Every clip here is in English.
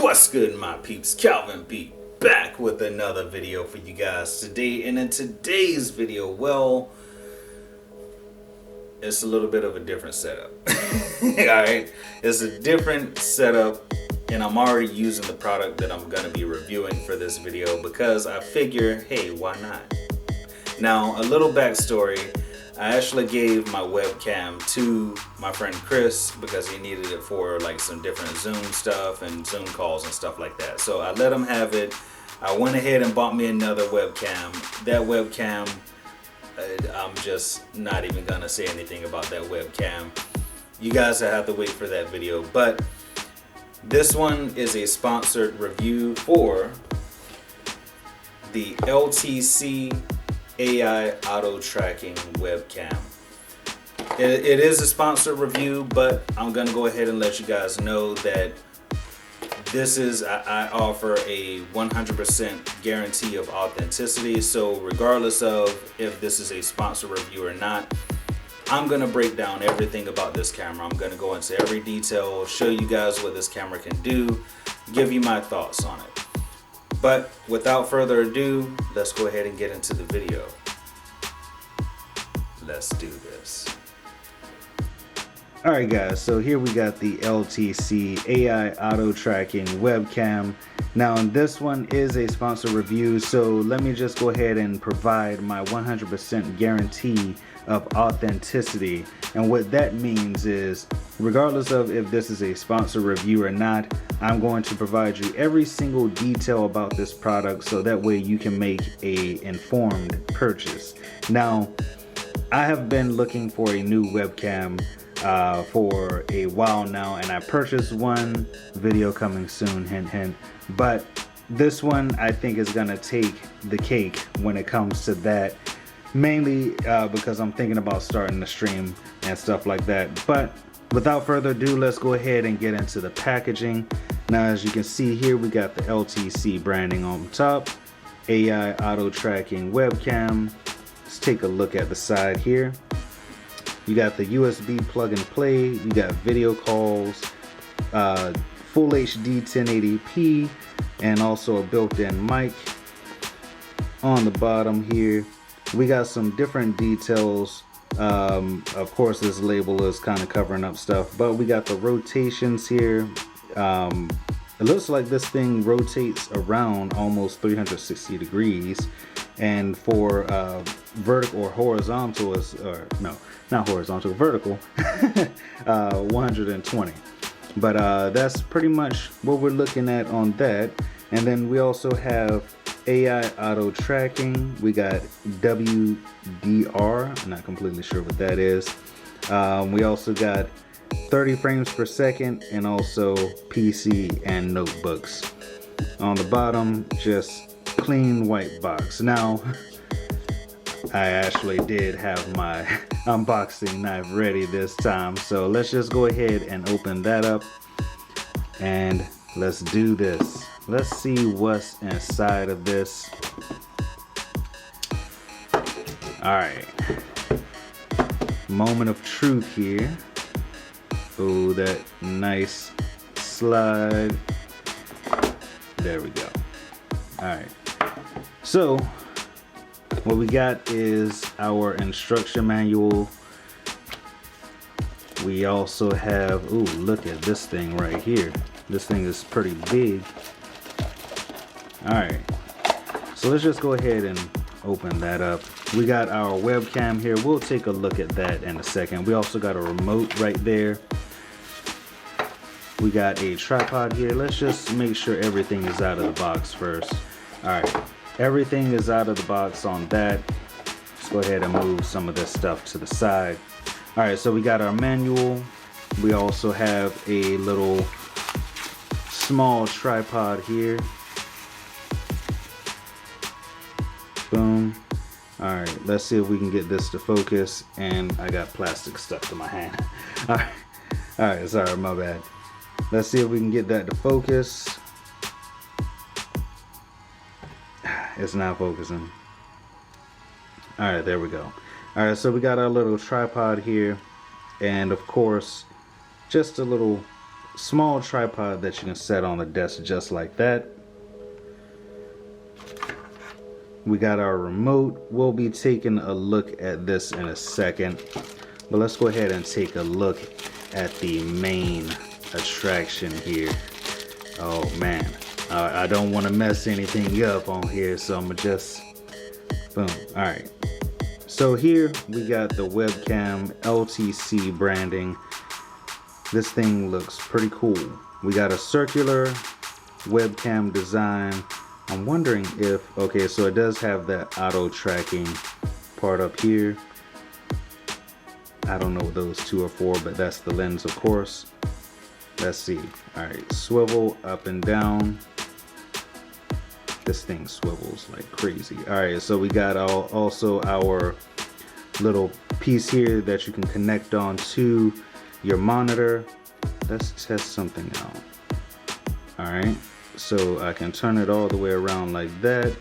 What's good, my peeps? Calvin B back with another video for you guys today. And in today's video, well, it's a little bit of a different setup. Alright, it's a different setup, and I'm already using the product that I'm gonna be reviewing for this video because I figure, hey, why not? Now, a little backstory. I actually gave my webcam to my friend Chris because he needed it for like some different Zoom stuff and Zoom calls and stuff like that. So I let him have it. I went ahead and bought me another webcam. That webcam, I'm just not even gonna say anything about that webcam. You guys will have to wait for that video. But this one is a sponsored review for the LTC AI auto tracking webcam. It is a sponsored review, but I'm gonna go ahead and let you guys know that this is, I offer a 100% guarantee of authenticity. So regardless of if this is a sponsored review or not, I'm gonna break down everything about this camera. I'm gonna go into every detail, show you guys what this camera can do, give you my thoughts on it. But without further ado, let's go ahead and get into the video. Let's do this. Alright guys, so here we got the LTC AI auto tracking webcam. Now this one is a sponsored review, so let me just go ahead and provide my 100% guarantee of authenticity. And what that means is, regardless of if this is a sponsored review or not, I'm going to provide you every single detail about this product so that way you can make a informed purchase. Now, I have been looking for a new webcam for a while now, and I purchased one. Video coming soon, hint hint. But this one I think is gonna take the cake when it comes to that, mainly because I'm thinking about starting to stream and stuff like that. But without further ado, let's go ahead and get into the packaging. Now, as you can see here, we got the LTC branding on top, AI auto tracking webcam. Let's take a look at the side here. You got the USB plug and play, you got video calls, full HD 1080p, and also a built-in mic. On the bottom here, we got some different details. Of course, this label is kind of covering up stuff, but we got the rotations here. It looks like this thing rotates around almost 360 degrees, and for vertical or horizontal is, or no, not horizontal, vertical, 120. But that's pretty much what we're looking at on that. And then we also have AI auto tracking. We got WDR, I'm not completely sure what that is. We also got 30 frames per second, and also PC and notebooks. On the bottom, just clean white box. Now, I actually did have my unboxing knife ready this time, so let's just go ahead and open that up and let's do this. Let's see what's inside of this. Alright, moment of truth here. Oh, that nice slide. There we go. Alright, so what we got is our instruction manual. We also have, ooh, look at this thing right here. This thing is pretty big. Alright, so let's just go ahead and open that up. We got our webcam here. We'll take a look at that in a second. We also got a remote right there. We got a tripod here. Let's just make sure everything is out of the box first. Alright, everything is out of the box on that. Let's go ahead and move some of this stuff to the side. Alright, so we got our manual. We also have a little small tripod here. Boom. Alright, let's see if we can get this to focus. And I got plastic stuck to my hand. Alright, sorry, my bad. Let's see if we can get that to focus. It's not focusing. Alright, there we go. Alright, so we got our little tripod here. And of course, just a little small tripod that you can set on the desk just like that. We got our remote. We'll be taking a look at this in a second, but let's go ahead and take a look at the main attraction here. Oh man, I don't want to mess anything up on here, so I'm gonna just boom. All right, so here we got the Webcam LTC branding. This thing looks pretty cool. We got a circular webcam design. I'm wondering if, okay, so it does have that auto tracking part up here. I don't know what those two are for, but that's the lens, of course. Let's see. All right, swivel up and down. This thing swivels like crazy. All right, so we got also our little piece here that you can connect on to your monitor. Let's test something out. All right, so I can turn it all the way around like that,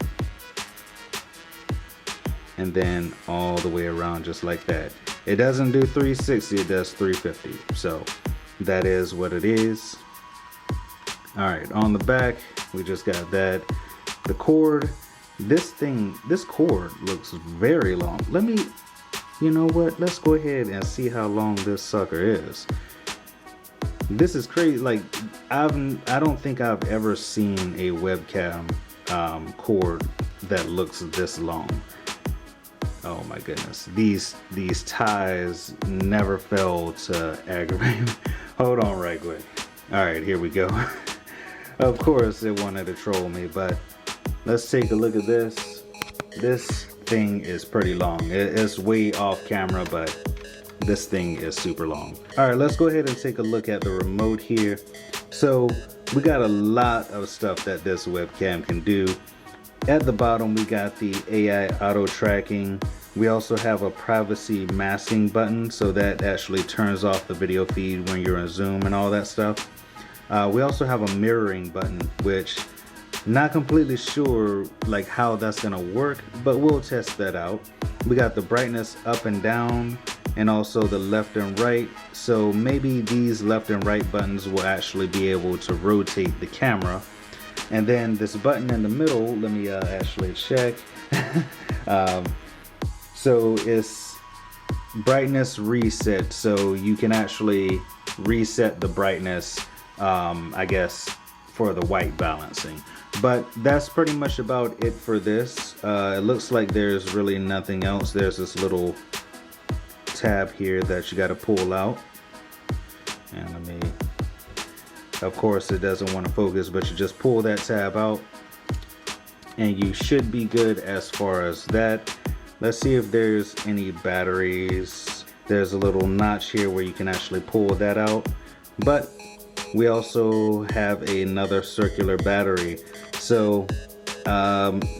and then all the way around just like that. It doesn't do 360, it does 350. So that is what it is. All right, on the back, we just got that. The cord, this cord looks very long. You know what? Let's go ahead and see how long this sucker is. This is crazy. Like, I don't think I've ever seen a webcam cord that looks this long. Oh my goodness. These ties never fail to aggravate me. Hold on right quick. All right, here we go. Of course it wanted to troll me, but let's take a look at this. This thing is pretty long. It's way off camera, but this thing is super long. All right, let's go ahead and take a look at the remote here. So we got a lot of stuff that this webcam can do. At the bottom, we got the AI auto tracking. We also have a privacy masking button, so that actually turns off the video feed when you're in Zoom and all that stuff. We also have a mirroring button, which not completely sure like how that's gonna work, but we'll test that out. We got the brightness up and down, and also the left and right. So maybe these left and right buttons will actually be able to rotate the camera. And then this button in the middle, let me actually check. So it's brightness reset. So you can actually reset the brightness, I guess, for the white balancing. But that's pretty much about it for this. It looks like there's really nothing else. There's this little tab here that you got to pull out. And let me, of course it doesn't want to focus, but you just pull that tab out and you should be good as far as that. Let's see if there's any batteries. There's a little notch here where you can actually pull that out, but we also have another circular battery. So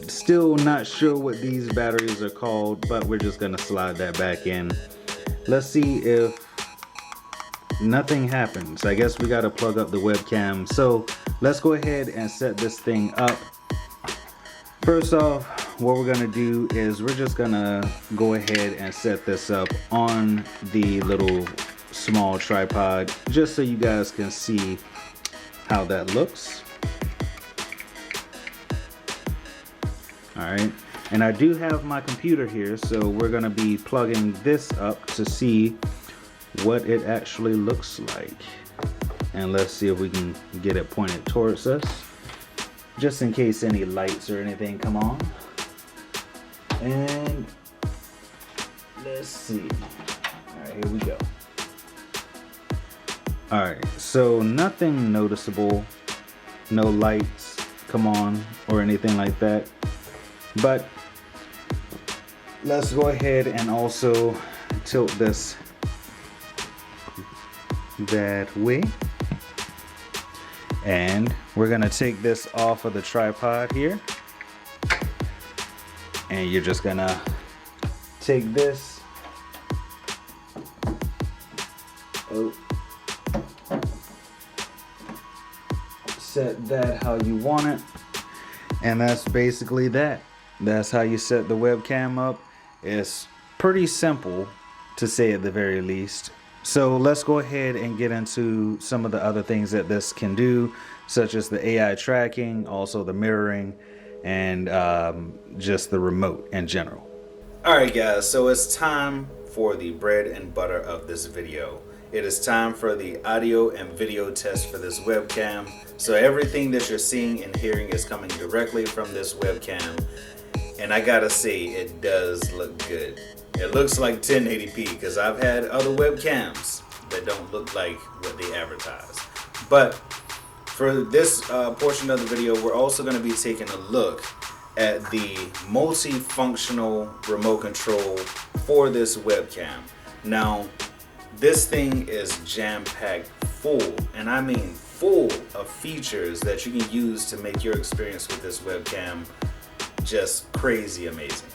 still not sure what these batteries are called, but we're just gonna slide that back in. Let's see if nothing happens. I guess we gotta plug up the webcam. So let's go ahead and set this thing up. First off, what we're gonna do is we're just gonna go ahead and set this up on the little small tripod, just so you guys can see how that looks. All right, and I do have my computer here, so we're gonna be plugging this up to see what it actually looks like. And let's see if we can get it pointed towards us, just in case any lights or anything come on. And let's see. All right, here we go. All right, so nothing noticeable, no lights come on or anything like that. But let's go ahead and also tilt this that way. And we're gonna take this off of the tripod here. And you're just gonna take this. Set that how you want it. And that's basically that. That's how you set the webcam up. It's pretty simple, to say at the very least. So let's go ahead and get into some of the other things that this can do, such as the AI tracking, also the mirroring, and just the remote in general. Alright guys, so it's time for the bread and butter of this video. It is time for the audio and video test for this webcam. So everything that you're seeing and hearing is coming directly from this webcam. And I gotta say, it does look good. It looks like 1080p because I've had other webcams that don't look like what they advertise. But for this portion of the video, we're also going to be taking a look at the multifunctional remote control for this webcam. Now, this thing is jam-packed full, and I mean full of features that you can use to make your experience with this webcam just crazy amazing.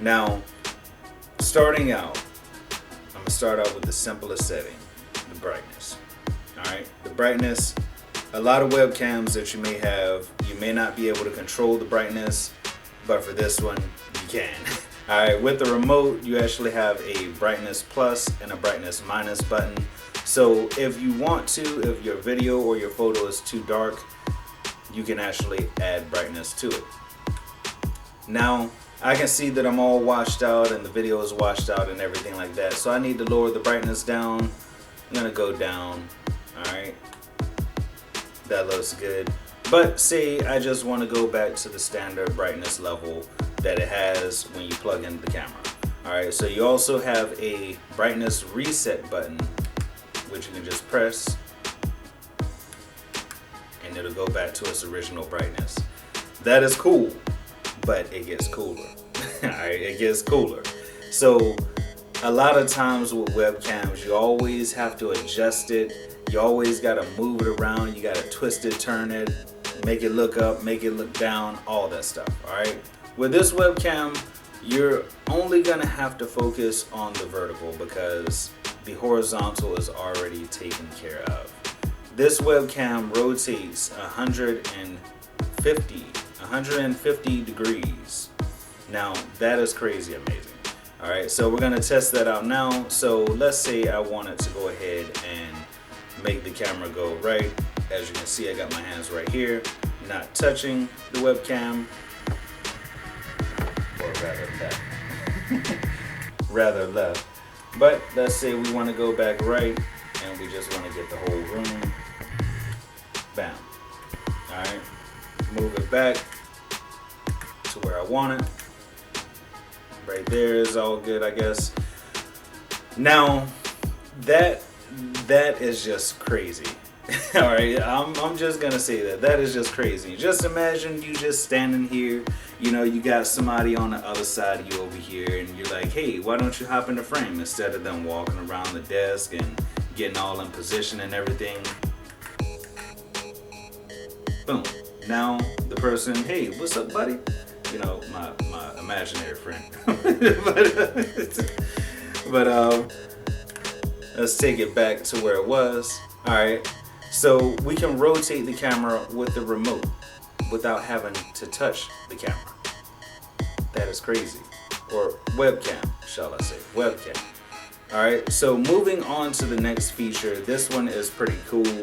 Now, starting out, I'm going to start out with the simplest setting, the brightness. Alright, the brightness, a lot of webcams that you may have, you may not be able to control the brightness, but for this one, you can. Alright, with the remote, you actually have a brightness plus and a brightness minus button. So if you want to, if your video or your photo is too dark, you can actually add brightness to it. Now, I can see that I'm all washed out and the video is washed out and everything like that. So I need to lower the brightness down. I'm gonna go down, all right. That looks good. But say I just wanna go back to the standard brightness level that it has when you plug in the camera. All right, so you also have a brightness reset button, which you can just press and it'll go back to its original brightness. That is cool. But it gets cooler. Alright, it gets cooler. So a lot of times with webcams, you always have to adjust it. You always gotta move it around. You gotta twist it, turn it, make it look up, make it look down, all that stuff. Alright. With this webcam, you're only gonna have to focus on the vertical because the horizontal is already taken care of. This webcam rotates 150 degrees. Now that is crazy amazing. All right, so we're gonna test that out now. So let's say I wanted to go ahead and make the camera go right. As you can see, I got my hands right here, not touching the webcam, or rather left. Rather left. But let's say we want to go back right and we just want to get the whole room. Bam. All right, move it back to where I want it. Right there is all good, I guess. Now that is just crazy. All right, I'm just gonna say that is just crazy. Just imagine you just standing here, you know, you got somebody on the other side of you over here, and you're like, hey, why don't you hop in the frame, instead of them walking around the desk and getting all in position and everything. Boom. Now the person, hey, what's up, buddy? You know, my imaginary friend. but let's take it back to where it was. All right, so we can rotate the camera with the remote without having to touch the camera. That is crazy. Or webcam, shall I say, webcam. All right, so moving on to the next feature. This one is pretty cool.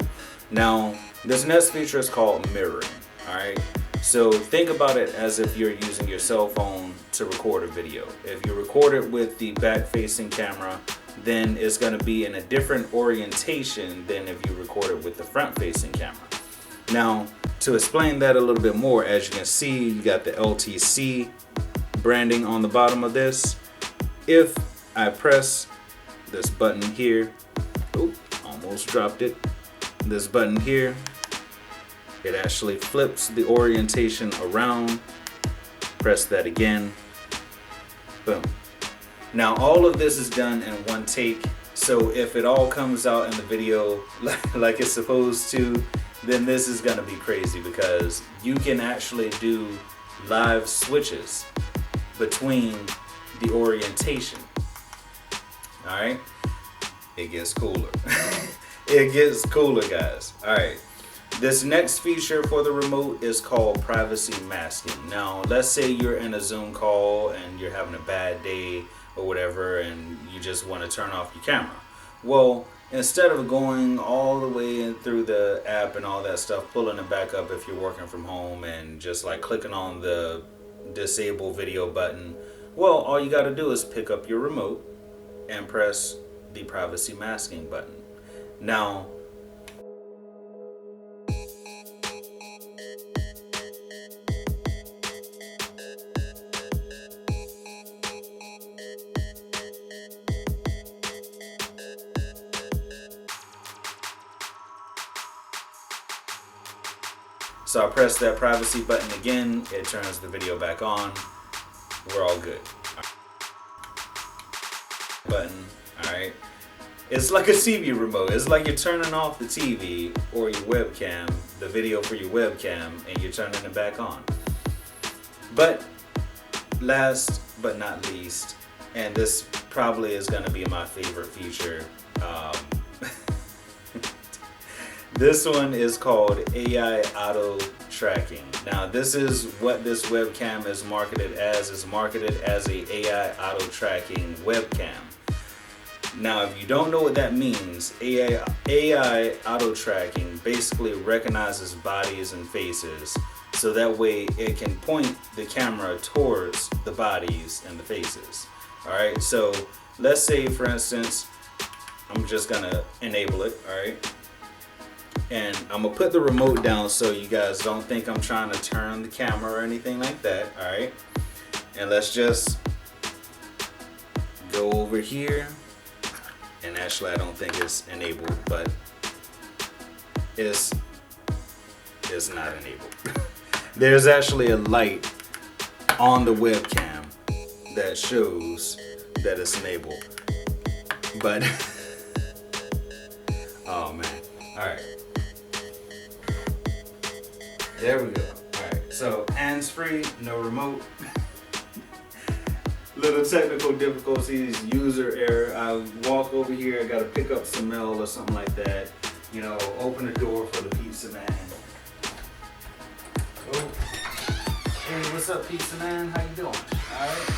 Now, this next feature is called mirroring. All right, so think about it as if you're using your cell phone to record a video. If you record it with the back-facing camera, then it's going to be in a different orientation than if you record it with the front-facing camera. Now, to explain that a little bit more, as you can see, you got the LTC branding on the bottom of this. If I press this button here, oh, almost dropped it. This button here, it actually flips the orientation around. Press that again. Boom. Now all of this is done in one take. So if it all comes out in the video like it's supposed to, then this is gonna be crazy because you can actually do live switches between the orientation. All right, it gets cooler. It gets cooler, guys. All right. This next feature for the remote is called privacy masking. Now, let's say you're in a Zoom call and you're having a bad day or whatever, and you just want to turn off your camera. Well, instead of going all the way in through the app and all that stuff, pulling it back up if you're working from home and just like clicking on the disable video button, well, all you got to do is pick up your remote and press the privacy masking button. Now, so I press that privacy button again, it turns the video back on, we're all good. Button, alright. It's like a TV remote. It's like you're turning off the TV or your webcam, the video for your webcam, and you're turning it back on. But last but not least, and this probably is going to be my favorite feature, this one is called AI Auto Tracking. Now this is what this webcam is marketed as. It's marketed as a AI Auto Tracking webcam. Now if you don't know what that means, AI Auto Tracking basically recognizes bodies and faces, so that way it can point the camera towards the bodies and the faces. Alright, so let's say for instance, I'm just gonna enable it, alright? And I'm gonna put the remote down so you guys don't think I'm trying to turn the camera or anything like that, alright? And let's just go over here. And actually I don't think it's enabled, but it's not enabled. There's actually a light on the webcam that shows that it's enabled. But oh man. Alright. There we go. Alright. So hands free, no remote. Little technical difficulties, user error. I walk over here, I gotta pick up some mail or something like that. You know, open the door for the pizza man. Oh. Hey, what's up, pizza man? How you doing? Alright.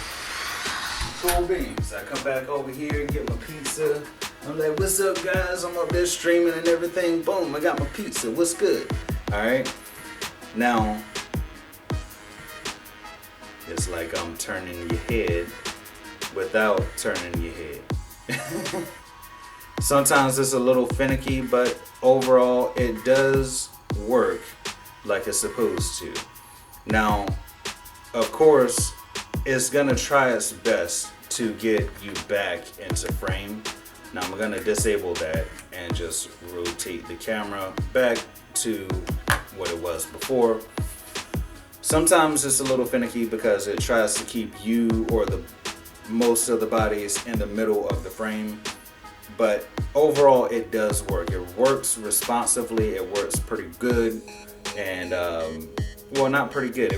Cool beans. I come back over here, get my pizza. I'm like, what's up guys? I'm up there streaming and everything. Boom, I got my pizza. What's good? Alright. Now, it's like I'm turning your head without turning your head. Sometimes it's a little finicky, but overall it does work like it's supposed to. Now, of course, it's gonna try its best to get you back into frame. Now I'm gonna disable that and just rotate the camera back to what it was before. Sometimes it's a little finicky because it tries to keep you or the most of the bodies in the middle of the frame, but overall it does work. It works responsively, it works pretty good, and well, not pretty good,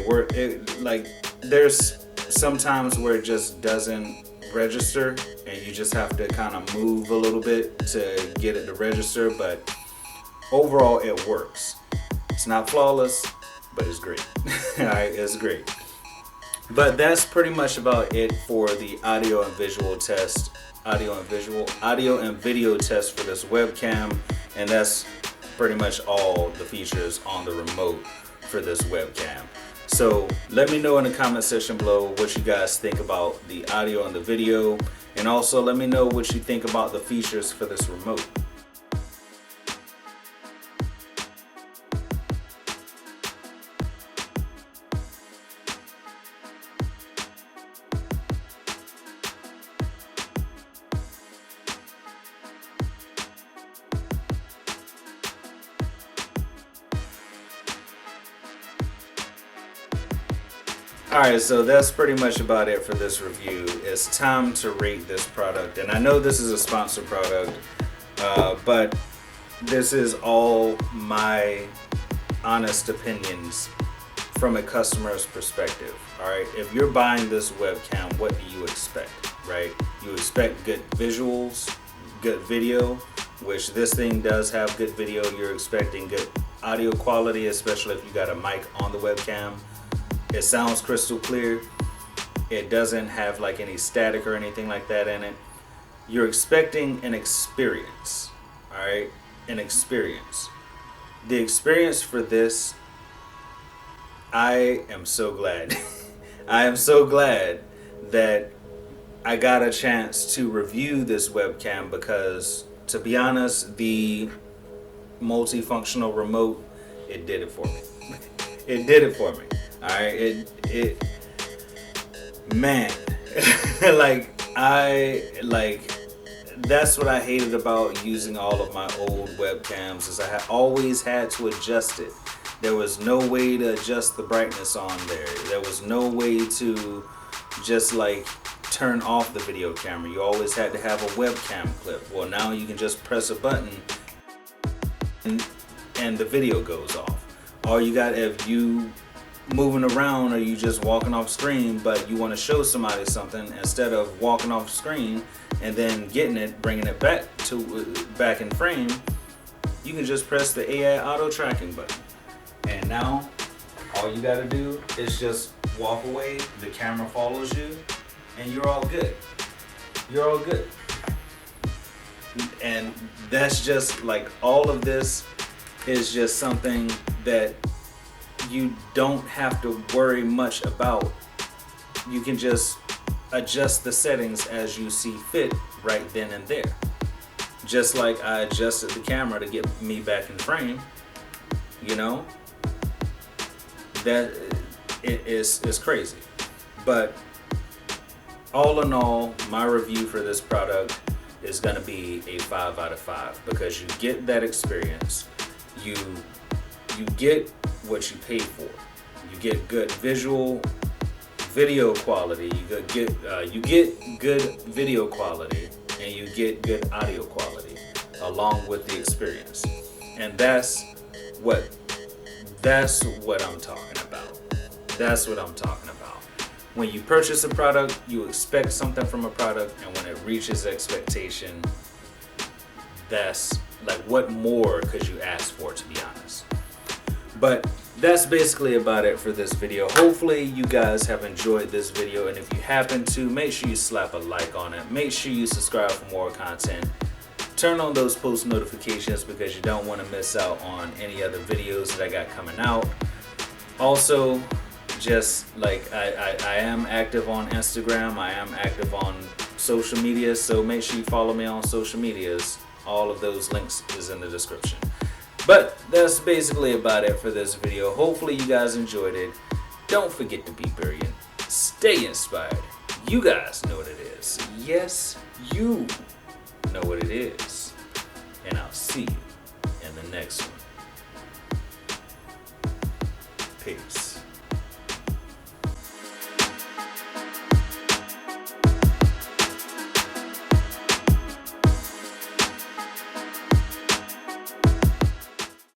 like there's sometimes where it just doesn't register and you just have to kind of move a little bit to get it to register, but overall it works. It's not flawless, but it's great. Alright, it's great. But that's pretty much about it for the audio and video test for this webcam, and that's pretty much all the features on the remote for this webcam. So let me know in the comment section below what you guys think about the audio and the video, and also let me know what you think about the features for this remote. Alright, so that's pretty much about it for this review. It's time to rate this product, and I know this is a sponsored product, but this is all my honest opinions from a customer's perspective. Alright, if you're buying this webcam, what do you expect, right? You expect good visuals, good video, which this thing does have good video. You're expecting good audio quality, especially if you got a mic on the webcam. It sounds crystal clear. It doesn't have like any static or anything like that in it. you're expecting an experience, all right? An experience. The experience for this, I am so glad. I am so glad that I got a chance to review this webcam because, to be honest, the multifunctional remote, it did it for me. It did it for me. All right, man, that's what I hated about using all of my old webcams, is I had always had to adjust it. There was no way to adjust the brightness on there. There was no way to just like turn off the video camera. You always had to have a webcam clip. Well, now you can just press a button and the video goes off. All you got, if you moving around or you just walking off screen, but you want to show somebody something, instead of walking off screen and then getting it, bringing it back in frame, you can just press the AI auto tracking button. And now all you got to do is just walk away, the camera follows you, and you're all good. You're all good. And that's just like, all of this is just something that you don't have to worry much about. You can just adjust the settings as you see fit right then and there. Just like I adjusted the camera to get me back in frame, you know, that is crazy. But all in all, my review for this product is going to be a 5 out of 5 because you get that experience. You get what you pay for. You get good video quality. You get good video quality, and you get good audio quality along with the experience. And that's what I'm talking about. That's what I'm talking about. When you purchase a product, you expect something from a product, and when it reaches expectation, that's like, what more could you ask for, to be honest? But that's basically about it for this video. Hopefully you guys have enjoyed this video, and if you happen to, make sure you slap a like on it. Make sure you subscribe for more content. Turn on those post notifications because you don't want to miss out on any other videos that I got coming out. Also, just like I am active on Instagram, I am active on social media, so make sure you follow me on social medias. All of those links is in the description. But that's basically about it for this video. Hopefully you guys enjoyed it. Don't forget to be brilliant. Stay inspired. You guys know what it is. Yes, you know what it is. And I'll see you in the next one. Peace.